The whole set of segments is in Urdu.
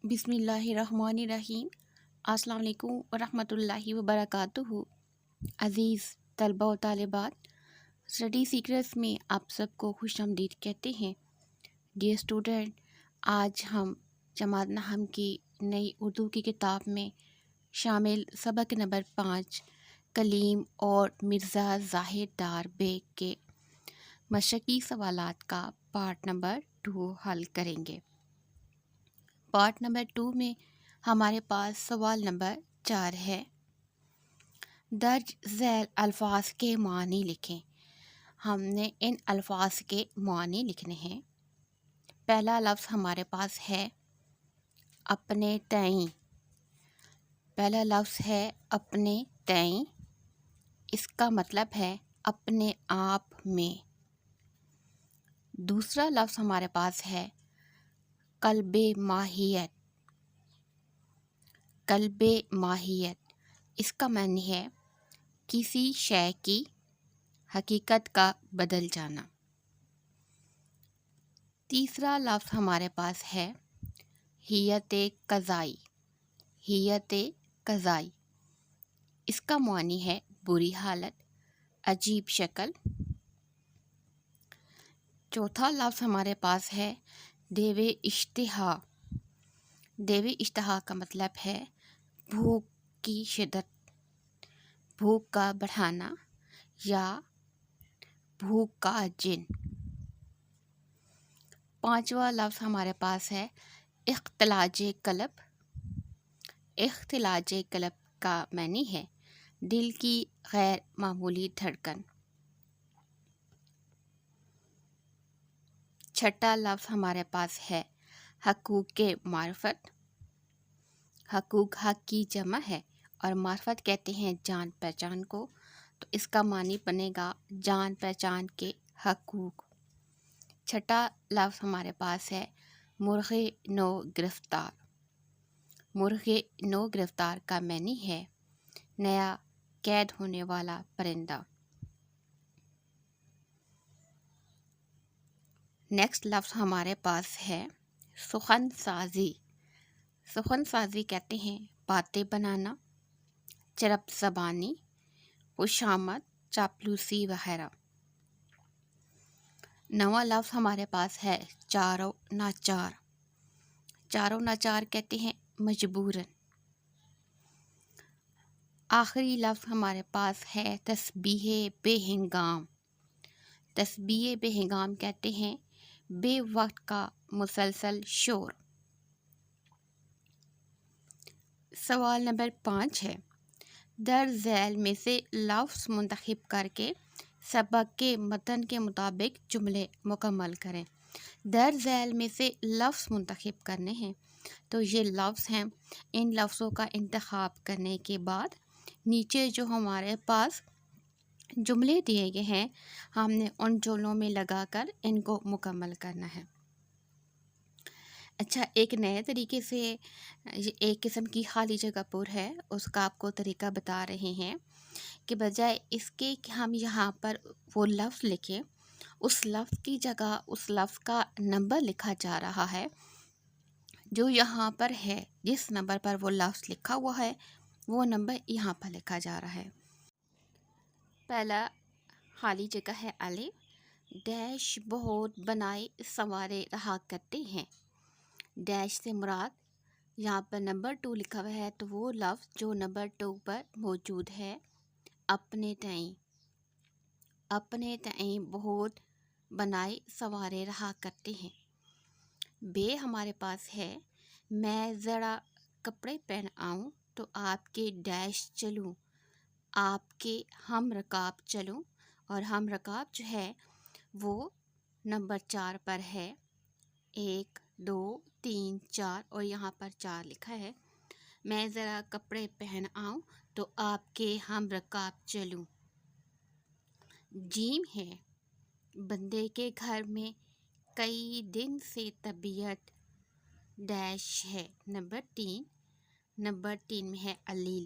بسم اللہ الرحمن الرحیم۔ السلام علیکم ورحمۃ وبرکاتہ۔ عزیز طلبہ و طالبات، اسٹڈی سیکرٹس میں آپ سب کو خوش آمدید کہتے ہیں۔ ڈیئر اسٹوڈنٹ، آج ہم جماعت نحو کی نئی اردو کی کتاب میں شامل سبق نمبر 5 کلیم اور مرزا زاہد ڈار بیگ کے مشقی سوالات کا پارٹ نمبر 2 حل کریں گے۔ پارٹ نمبر 2 میں ہمارے پاس سوال نمبر 4 ہے۔ درج ذیل الفاظ کے معنی لکھیں۔ ہم نے ان الفاظ کے معنی لکھنے ہیں۔ پہلا لفظ ہمارے پاس ہے اپنے تئیں۔ پہلا لفظ ہے اپنے تئیں، اس کا مطلب ہے اپنے آپ میں۔ دوسرا لفظ ہمارے پاس ہے قلب ماہیت۔ قلب ماہیت، اس کا معنی ہے کسی شے کی حقیقت کا بدل جانا۔ تیسرا لفظ ہمارے پاس ہے حیت قضائی۔ حیت قضائی، اس کا معنی ہے بری حالت، عجیب شکل۔ چوتھا لفظ ہمارے پاس ہے دیو اشتہا۔ دیو اشتہا کا مطلب ہے بھوک کی شدت، بھوک کا بڑھانا یا بھوک کا جن۔ پانچواں لفظ ہمارے پاس ہے اختلاج قلب۔ اختلاج قلب کا معنی ہے دل کی غیر معمولی دھڑکن۔ چھٹا لفظ ہمارے پاس ہے حقوق معرفت۔ حقوق حق کی جمع ہے اور معرفت کہتے ہیں جان پہچان کو، تو اس کا معنی بنے گا جان پہچان کے حقوق۔ چھٹا لفظ ہمارے پاس ہے مرغ نو گرفتار۔ مرغ نو گرفتار کا معنی ہے نیا قید ہونے والا پرندہ۔ نیکسٹ لفظ ہمارے پاس ہے سخن سازی۔ سخن سازی کہتے ہیں باتیں بنانا، چرب زبانی، خوشامد، چاپلوسی وغیرہ۔ نواں لفظ ہمارے پاس ہے چارو ناچار۔ چارو ناچار کہتے ہیں مجبوراً۔ آخری لفظ ہمارے پاس ہے تسبیح بے ہنگام۔ تسبیح بے ہنگام کہتے ہیں بے وقت کا مسلسل شور۔ سوال نمبر 5 ہے درج ذیل میں سے لفظ منتخب کر کے سبق کے متن کے مطابق جملے مکمل کریں۔ درج ذیل میں سے لفظ منتخب کرنے ہیں، تو یہ لفظ ہیں۔ ان لفظوں کا انتخاب کرنے کے بعد نیچے جو ہمارے پاس جملے دیے گئے ہیں، ہم نے ان جملوں میں لگا کر ان کو مکمل کرنا ہے۔ اچھا، ایک نئے طریقے سے ایک قسم کی خالی جگہ پر ہے، اس کا آپ کو طریقہ بتا رہے ہیں کہ بجائے اس کے کہ ہم یہاں پر وہ لفظ لکھیں، اس لفظ کی جگہ اس لفظ کا نمبر لکھا جا رہا ہے جو یہاں پر ہے۔ جس نمبر پر وہ لفظ لکھا ہوا ہے وہ نمبر یہاں پر لکھا جا رہا ہے۔ پہلا خالی جگہ ہے الف، ڈیش بہت بنائے سنوارے رہا کرتے ہیں۔ ڈیش سے مراد یہاں پر نمبر 2 لکھا ہوا ہے، تو وہ لفظ جو نمبر 2 پر موجود ہے اپنے تئیں۔ اپنے تئیں بہت بنائے سنوارے رہا کرتے ہیں۔ بے ہمارے پاس ہے میں ذرا کپڑے پہن آؤں تو آپ کے ڈیش چلوں، آپ کے ہم رکاب چلوں، اور ہم رکاب جو ہے وہ نمبر 4 پر ہے۔ 1 2 3 4 اور یہاں پر 4 لکھا ہے۔ میں ذرا کپڑے پہن آؤں تو آپ کے ہم رکاب چلوں۔ جیم ہے بندے کے گھر میں کئی دن سے طبیعت ڈیش ہے۔ نمبر 3 میں ہے علیل۔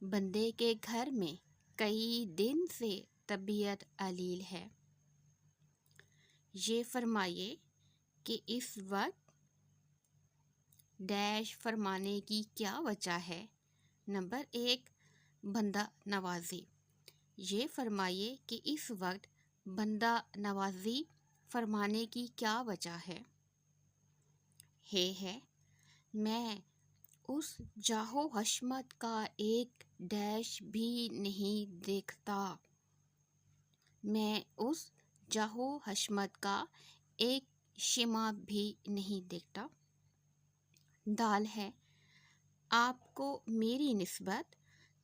بندے کے گھر میں کئی دن سے طبیعت علیل ہے۔ یہ فرمائیے کہ اس وقت ڈیش فرمانے کی کیا وجہ ہے؟ نمبر 1، بندہ نوازی۔ یہ فرمائیے کہ اس وقت بندہ نوازی فرمانے کی کیا وجہ ہے؟ ہے میں اس جاہو حشمت کا ایک ڈیش بھی نہیں دیکھتا۔ میں اس جاہو حشمت کا ایک شمع بھی نہیں دیکھتا۔ دال ہے، آپ کو میری نسبت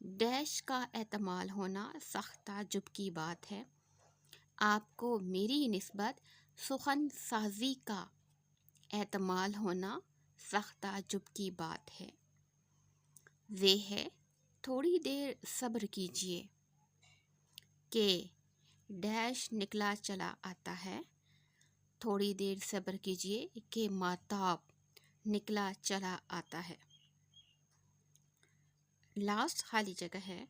ڈیش کا احتمال ہونا سخت تعجب کی بات ہے۔ آپ کو میری نسبت سخن سازی کا احتمال ہونا سخت تعجب کی بات ہے۔ ہے، تھوڑی دیر صبر کیجیے کہ ڈیش نکلا چلا آتا ہے۔ تھوڑی دیر صبر کیجیے کہ ماتاب نکلا چلا آتا ہے۔ لاسٹ خالی جگہ ہے،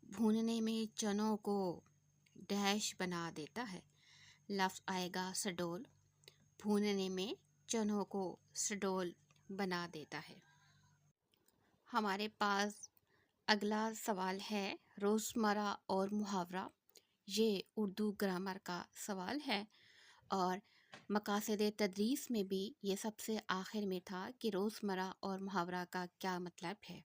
بھوننے میں چنوں کو ڈیش بنا دیتا ہے۔ لفظ آئے گا سڈول، بھوننے میں چنوں کو سڈول بنا دیتا ہے۔ ہمارے پاس اگلا سوال ہے روزمرہ اور محاورہ۔ یہ اردو گرامر کا سوال ہے اور مقاصد تدریس میں بھی یہ سب سے آخر میں تھا کہ روزمرہ اور محاورہ کا کیا مطلب ہے۔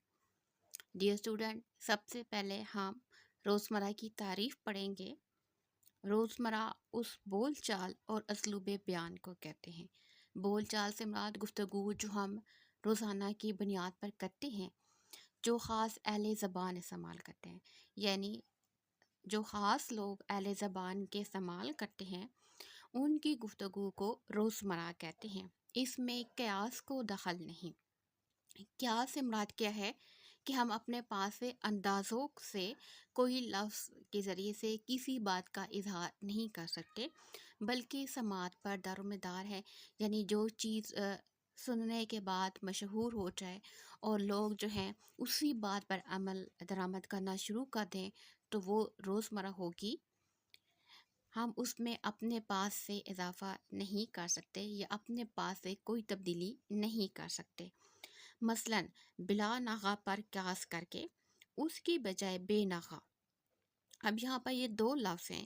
ڈیئر اسٹوڈنٹ، سب سے پہلے ہم روزمرہ کی تعریف پڑھیں گے۔ روزمرہ اس بول چال اور اسلوب بیان کو کہتے ہیں۔ بول چال سے مراد گفتگو جو ہم روزانہ کی بنیاد پر کرتے ہیں، جو خاص اہل زبان استعمال کرتے ہیں، یعنی جو خاص لوگ اہل زبان کے استعمال کرتے ہیں ان کی گفتگو کو روزمرہ کہتے ہیں۔ اس میں قیاس کو دخل نہیں۔ قیاس سے مراد کیا ہے کہ ہم اپنے پاس سے اندازوں سے کوئی لفظ کے ذریعے سے کسی بات کا اظہار نہیں کر سکتے، بلکہ سماعت پر دارومدار ہے، یعنی جو چیز سننے کے بعد مشہور ہو جائے اور لوگ جو ہیں اسی بات پر عمل درآمد کرنا شروع کر دیں تو وہ روزمرہ ہوگی۔ ہم اس میں اپنے پاس سے اضافہ نہیں کر سکتے یا اپنے پاس سے کوئی تبدیلی نہیں کر سکتے۔ مثلا بلا ناغہ پر قیاس کر کے اس کی بجائے بے ناغہ۔ اب یہاں پر یہ دو لفظ ہیں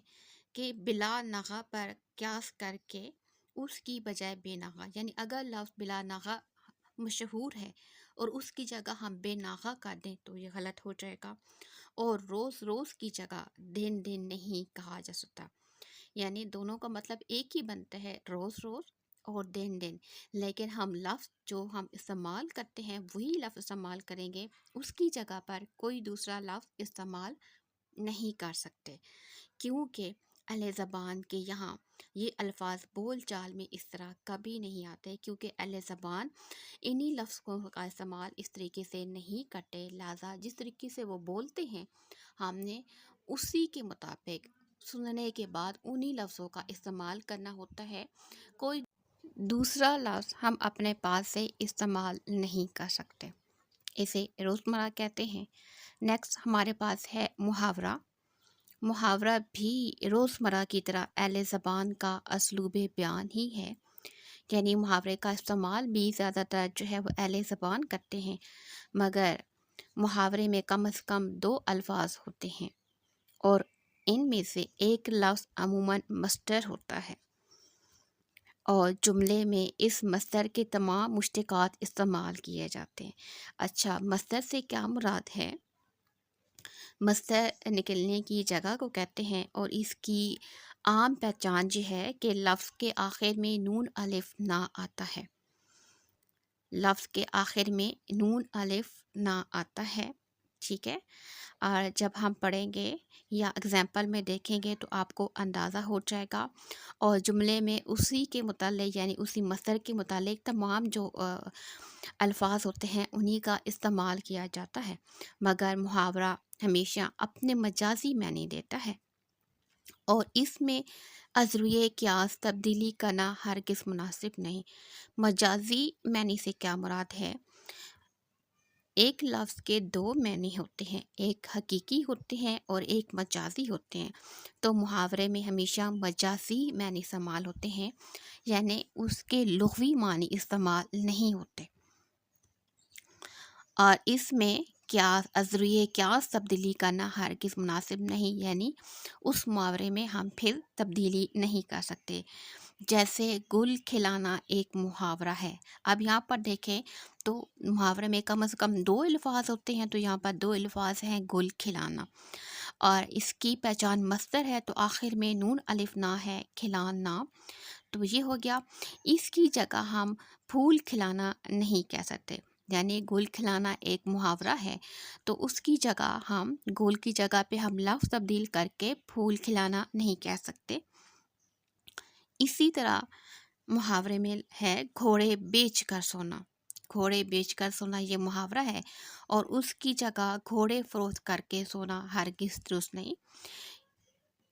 کہ بلا ناغہ پر قیاس کر کے اس کی بجائے بے ناغہ، یعنی اگر لفظ بلا ناغہ مشہور ہے اور اس کی جگہ ہم بے ناغہ کر دیں تو یہ غلط ہو جائے گا۔ اور روز روز کی جگہ دن دن نہیں کہا جا سکتا، یعنی دونوں کا مطلب ایک ہی بنتا ہے، روز روز اور دن دن، لیکن ہم لفظ جو ہم استعمال کرتے ہیں وہی لفظ استعمال کریں گے، اس کی جگہ پر کوئی دوسرا لفظ استعمال نہیں کر سکتے، کیونکہ اہل زبان کے یہاں یہ الفاظ بول چال میں اس طرح کبھی نہیں آتے، کیونکہ اہل زبان انہی لفظوں کا استعمال اس طریقے سے نہیں کرتے، لہٰذا جس طریقے سے وہ بولتے ہیں ہم نے اسی کے مطابق سننے کے بعد انہی لفظوں کا استعمال کرنا ہوتا ہے، کوئی دوسرا لفظ ہم اپنے پاس سے استعمال نہیں کر سکتے، اسے روزمرہ کہتے ہیں۔ نیکسٹ ہمارے پاس ہے محاورہ۔ محاورہ بھی روزمرہ کی طرح اہل زبان کا اسلوب بیان ہی ہے، یعنی محاورے کا استعمال بھی زیادہ تر جو ہے وہ اہل زبان کرتے ہیں، مگر محاورے میں کم از کم 2 الفاظ ہوتے ہیں اور ان میں سے ایک لفظ عموماً مصدر ہوتا ہے اور جملے میں اس مصدر کے تمام مشتقات استعمال کیے جاتے ہیں۔ اچھا، مصدر سے کیا مراد ہے؟ مصدر نکلنے کی جگہ کو کہتے ہیں اور اس کی عام پہچان یہ ہے کہ لفظ کے آخر میں نون الف نہ آتا ہے۔ لفظ کے آخر میں نون الف نہ آتا ہے، ٹھیک ہے؟ اور جب ہم پڑھیں گے یا اگزامپل میں دیکھیں گے تو آپ کو اندازہ ہو جائے گا، اور جملے میں اسی کے متعلق یعنی اسی مصدر کے متعلق تمام جو الفاظ ہوتے ہیں انہی کا استعمال کیا جاتا ہے، مگر محاورہ ہمیشہ اپنے مجازی معنی دیتا ہے اور اس میں عذریہ قیاس تبدیلی کرنا ہرگز مناسب نہیں۔ مجازی معنی سے کیا مراد ہے؟ ایک لفظ کے 2 معنی ہوتے ہیں، ایک حقیقی ہوتے ہیں اور ایک مجازی ہوتے ہیں، تو محاورے میں ہمیشہ مجازی معنی استعمال ہوتے ہیں، یعنی اس کے لغوی معنی استعمال نہیں ہوتے۔ اور اس میں کیا ذریعے کیا تبدیلی کرنا ہرگز مناسب نہیں، یعنی اس محاورے میں ہم پھر تبدیلی نہیں کر سکتے۔ جیسے گل کھلانا ایک محاورہ ہے، اب یہاں پر دیکھیں تو محاورے میں کم از کم 2 الفاظ ہوتے ہیں، تو یہاں پر 2 الفاظ ہیں گل کھلانا، اور اس کی پہچان مصدر ہے تو آخر میں نون الف نا ہے، کھلانا، تو یہ ہو گیا۔ اس کی جگہ ہم پھول کھلانا نہیں کہہ سکتے، یعنی گل کھلانا ایک محاورہ ہے تو اس کی جگہ ہم گل کی جگہ پہ ہم لفظ تبدیل کر کے پھول کھلانا نہیں کہہ سکتے۔ اسی طرح محاورے میں ہے گھوڑے بیچ کر سونا، گھوڑے بیچ کر سونا یہ محاورہ ہے اور اس کی جگہ گھوڑے فروخت کر کے سونا ہرگز درست نہیں۔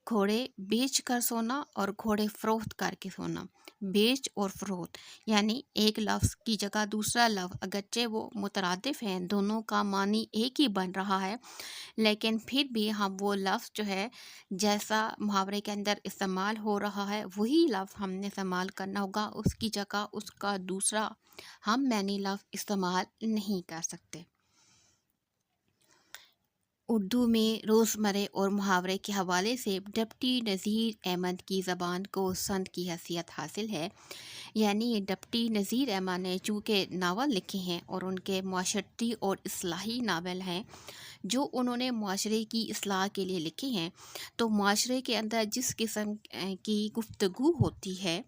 گھوڑے بیچ کر سونا اور گھوڑے فروخت کر کے سونا، بیچ اور فروخت یعنی ایک لفظ کی جگہ دوسرا لفظ، اگرچہ وہ مترادف ہیں، دونوں کا معنی ایک ہی بن رہا ہے، لیکن پھر بھی ہم وہ لفظ جو ہے جیسا محاورے کے اندر استعمال ہو رہا ہے وہی لفظ ہم نے استعمال کرنا ہوگا، اس کی جگہ اس کا دوسرا ہم معنی لفظ استعمال نہیں کر سکتے۔ اردو میں روزمرہ اور محاورے کے حوالے سے ڈپٹی نذیر احمد کی زبان کو سند کی حیثیت حاصل ہے، یعنی ڈپٹی نذیر احمد نے چونکہ ناول لکھے ہیں اور ان کے معاشرتی اور اصلاحی ناول ہیں جو انہوں نے معاشرے کی اصلاح کے لیے لکھے ہیں، تو معاشرے کے اندر جس قسم کی گفتگو ہوتی ہے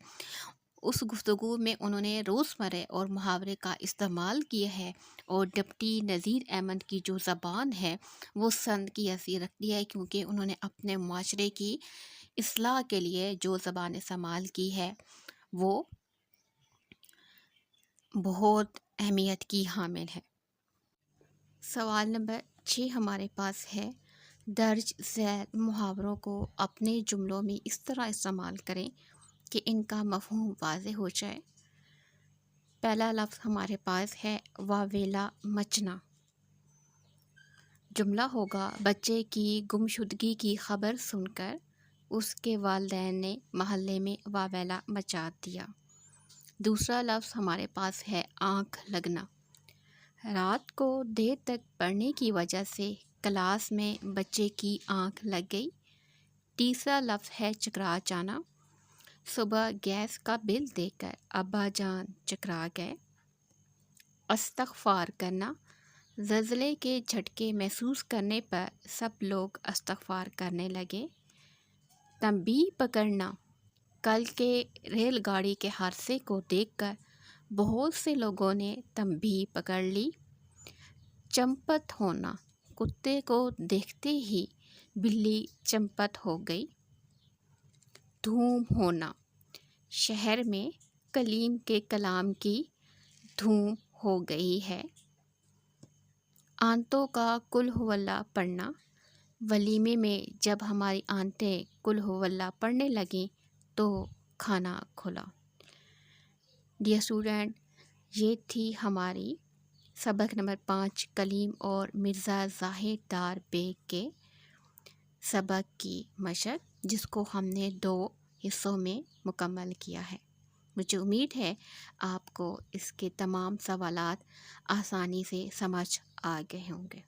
اس گفتگو میں انہوں نے روزمرہ اور محاورے کا استعمال کیا ہے، اور ڈپٹی نذیر احمد کی جو زبان ہے وہ سند کی حیثیت رکھتی ہے کیونکہ انہوں نے اپنے معاشرے کی اصلاح کے لیے جو زبان استعمال کی ہے وہ بہت اہمیت کی حامل ہے۔ سوال نمبر 6 ہمارے پاس ہے، درج ذیل محاوروں کو اپنے جملوں میں اس طرح استعمال کریں کہ ان کا مفہوم واضح ہو جائے۔ پہلا لفظ ہمارے پاس ہے واویلا مچنا، جملہ ہوگا بچے کی گمشدگی کی خبر سن کر اس کے والدین نے محلے میں واویلا مچا دیا۔ دوسرا لفظ ہمارے پاس ہے آنکھ لگنا، رات کو دیر تک پڑھنے کی وجہ سے کلاس میں بچے کی آنکھ لگ گئی۔ تیسرا لفظ ہے چکرا جانا، صبح گیس کا بل دے کر ابا جان چکرا گئے۔ استغفار کرنا، زلزلے کے جھٹکے محسوس کرنے پر سب لوگ استغفار کرنے لگے۔ تنبیہ پکڑنا، کل کے ریل گاڑی کے حادثے کو دیکھ کر بہت سے لوگوں نے تنبیہ پکڑ لی۔ چمپت ہونا، کتے کو دیکھتے ہی بلی چمپت ہو گئی۔ دھوم ہونا، شہر میں کلیم کے کلام کی دھوم ہو گئی ہے۔ آنتوں کا قل ہو اللہ پڑھنا، ولیمے میں جب ہماری آنتیں قل ہو اللہ پڑھنے لگیں تو کھانا کھلا۔ ڈیئر اسٹوڈنٹ، یہ تھی ہماری سبق نمبر 5 کلیم اور مرزا زاہد ڈار بیگ کے سبق کی مشق، جس کو ہم نے 2 حصوں میں مکمل کیا ہے۔ مجھے امید ہے آپ کو اس کے تمام سوالات آسانی سے سمجھ آ گئے ہوں گے۔